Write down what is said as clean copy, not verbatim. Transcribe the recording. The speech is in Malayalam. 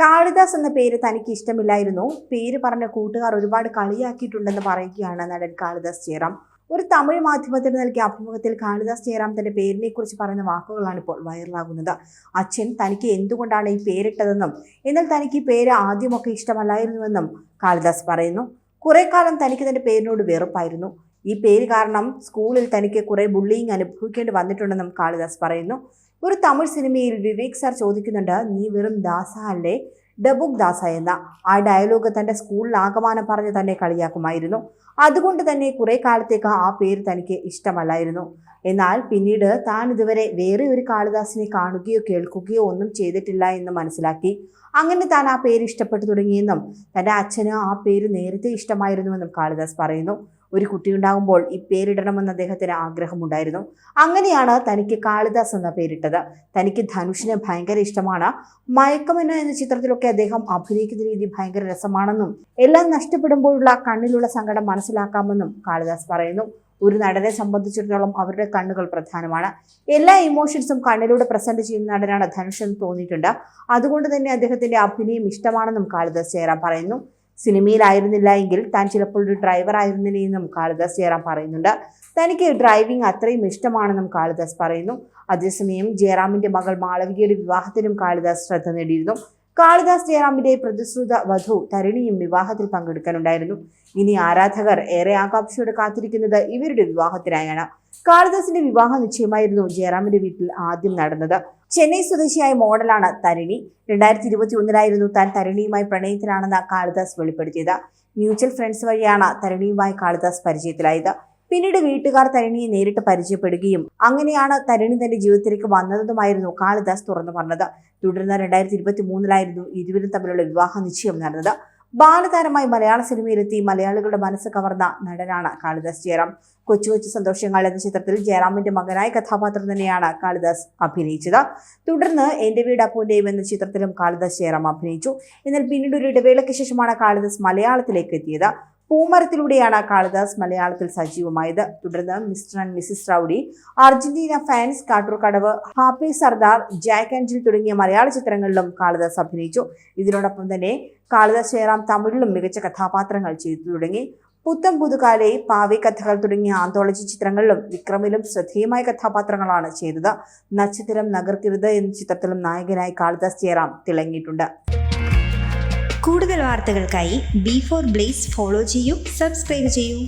കാളിദാസ് എന്ന പേര് തനിക്ക് ഇഷ്ടമില്ലായിരുന്നു. പേര് പറഞ്ഞ കൂട്ടുകാർ ഒരുപാട് കളിയാക്കിയിട്ടുണ്ടെന്ന് പറയുകയാണ് നടൻ കാളിദാസ് ജയറാം. ഒരു തമിഴ് മാധ്യമത്തിന് നൽകിയ അഭിമുഖത്തിൽ കാളിദാസ് ജയറാം തന്റെ പേരിനെ കുറിച്ച് പറയുന്ന വാക്കുകളാണ് ഇപ്പോൾ വൈറലാകുന്നത്. അച്ഛൻ തനിക്ക് എന്തുകൊണ്ടാണ് ഈ പേരിട്ടതെന്നും എന്നാൽ തനിക്ക് ഈ പേര് ആദ്യമൊക്കെ ഇഷ്ടമല്ലായിരുന്നുവെന്നും കാളിദാസ് പറയുന്നു. കുറെ കാലം തനിക്ക് തന്റെ പേരിനോട് വെറുപ്പായിരുന്നു. ഈ പേര് കാരണം സ്കൂളിൽ തനിക്ക് കുറെ ബുള്ളിങ് അനുഭവിക്കേണ്ടി വന്നിട്ടുണ്ടെന്നും കാളിദാസ് പറയുന്നു. ഒരു തമിഴ് സിനിമയിൽ വിവേക് സാർ ചോദിക്കുന്നുണ്ട്, നീ വെറും ദാസ അല്ലേ, ഡബുക് ദാസ എന്ന. ആ ഡയലോഗ് തന്റെ സ്കൂളിൽ ആകമാനം പറഞ്ഞ് തന്നെ കളിയാക്കുമായിരുന്നു. അതുകൊണ്ട് തന്നെ കുറെ കാലത്തേക്ക് ആ പേര് തനിക്ക് ഇഷ്ടമല്ലായിരുന്നു. എന്നാൽ പിന്നീട് താൻ ഇതുവരെ വേറെ ഒരു കാളിദാസിനെ കാണുകയോ കേൾക്കുകയോ ഒന്നും ചെയ്തിട്ടില്ല എന്ന് മനസ്സിലാക്കി. അങ്ങനെ താൻ ആ പേര് ഇഷ്ടപ്പെട്ടു തുടങ്ങിയെന്നും തന്റെ അച്ഛന് ആ പേര് നേരത്തെ ഇഷ്ടമായിരുന്നുവെന്നും കാളിദാസ് പറയുന്നു. ഒരു കുട്ടിയുണ്ടാകുമ്പോൾ ഈ പേരിടണമെന്ന് അദ്ദേഹത്തിന് ആഗ്രഹമുണ്ടായിരുന്നു. അങ്ങനെയാണ് തനിക്ക് കാളിദാസ് എന്ന പേരിട്ടത്. തനിക്ക് ധനുഷിനെ ഭയങ്കര ഇഷ്ടമാണ്. മയക്കമന എന്ന ചിത്രത്തിലൊക്കെ അദ്ദേഹം അഭിനയിക്കുന്ന രീതി ഭയങ്കര രസമാണെന്നും എല്ലാം നഷ്ടപ്പെടുമ്പോഴുള്ള കണ്ണിലുള്ള സങ്കടം മനസ്സിലാക്കാമെന്നും കാളിദാസ് പറയുന്നു. ഒരു നടനെ സംബന്ധിച്ചിടത്തോളം അവരുടെ കണ്ണുകൾ പ്രധാനമാണ്. എല്ലാ ഇമോഷൻസും കണ്ണിലൂടെ പ്രസന്റ് ചെയ്യുന്ന നടനാണ് ധനുഷ് എന്ന് തോന്നിയിട്ടുണ്ട്. അതുകൊണ്ട് തന്നെ അദ്ദേഹത്തിന്റെ അഭിനയം ഇഷ്ടമാണെന്നും കാളിദാസ് ജയറാം പറയുന്നു. സിനിമയിലായിരുന്നില്ല എങ്കിൽ താൻ ചിലപ്പോൾ ഒരു ഡ്രൈവർ ആയിരുന്നില്ലെന്നും കാളിദാസ് ജയറാം പറയുന്നുണ്ട്. തനിക്ക് ഡ്രൈവിംഗ് അത്രയും ഇഷ്ടമാണെന്നും കാളിദാസ് പറയുന്നു. അതേസമയം ജയറാമിന്റെ മകൾ മാളവികയുടെ വിവാഹത്തിനും കാളിദാസ് ശ്രദ്ധ നേടിയിരുന്നു. കാളിദാസ് ജയറാമിന്റെ പ്രതിശ്രുത വധു തരുണിയും വിവാഹത്തിൽ പങ്കെടുക്കാനുണ്ടായിരുന്നു. ഇനി ആരാധകർ ഏറെ ആകാംക്ഷയോടെ കാത്തിരിക്കുന്നത് ഇവരുടെ വിവാഹത്തിനായാണ്. കാളിദാസിന്റെ വിവാഹ നിശ്ചയമായിരുന്നു ജയറാമിന്റെ വീട്ടിൽ ആദ്യം നടന്നത്. ചെന്നൈ സ്വദേശിയായ മോഡലാണ് തരുണി. 2021 താൻ തരുണിയുമായി പ്രണയത്തിലാണെന്ന് കാളിദാസ് വെളിപ്പെടുത്തിയത്. മ്യൂച്വൽ ഫ്രണ്ട്സ് വഴിയാണ് തരുണിയുമായി കാളിദാസ് പരിചയത്തിലായത്. പിന്നീട് വീട്ടുകാർ തരുണിയെ നേരിട്ട് പരിചയപ്പെടുകയും അങ്ങനെയാണ് തരുണി തന്റെ ജീവിതത്തിലേക്ക് വന്നതെന്നുമായിരുന്നു കാളിദാസ് തുറന്നു പറഞ്ഞത്. തുടർന്ന് 2023 ഇരുവരും തമ്മിലുള്ള വിവാഹ നിശ്ചയം നടന്നത്. ബാലതാരമായി മലയാള സിനിമയിലെത്തി മലയാളികളുടെ മനസ്സ് കവർന്ന നടനാണ് കാളിദാസ് ജയറാം. കൊച്ചു കൊച്ചു സന്തോഷങ്ങൾ എന്ന ചിത്രത്തിൽ ജയറാമിന്റെ മകനായ കഥാപാത്രം തന്നെയാണ് കാളിദാസ് അഭിനയിച്ചത്. തുടർന്ന് എന്റെ വീട് അപ്പൂന്റെയും എന്ന ചിത്രത്തിലും കാളിദാസ് ജയറാം അഭിനയിച്ചു. എന്നാൽ പിന്നീട് ഒരു ഇടവേളയ്ക്ക് ശേഷമാണ് കാളിദാസ് മലയാളത്തിലേക്ക് എത്തിയത്. പൂമരത്തിലൂടെയാണ് കാളിദാസ് മലയാളത്തിൽ സജീവമായത്. തുടർന്ന് mister and Mrs rowdy, Argentina fans, Kattoor Kadavu, happy Sardar, Jack and ജിൽ തുടങ്ങിയ മലയാള ചിത്രങ്ങളിലും കാളിദാസ് അഭിനയിച്ചു. ഇതിനോടൊപ്പം തന്നെ കാളിദാസ് ജയറാം തമിഴിലും മികച്ച കഥാപാത്രങ്ങൾ ചെയ്തു തുടങ്ങി. പുത്തം പുതുകാലെ, പാവി കഥകൾ തുടങ്ങിയ ആന്തോളജി ചിത്രങ്ങളിലും വിക്രമിലും ശ്രദ്ധേയമായ കഥാപാത്രങ്ങളാണ് ചെയ്തത്. നക്ഷത്രം നഗർക്കരുത് എന്ന ചിത്രത്തിലും നായകനായി കാളിദാസ് ജയറാം തിളങ്ങിയിട്ടുണ്ട്. കൂടുതൽ വാർത്തകൾക്കായി B4 Blaze ഫോളോ ചെയ്യൂ, സബ്സ്ക്രൈബ് ചെയ്യൂ.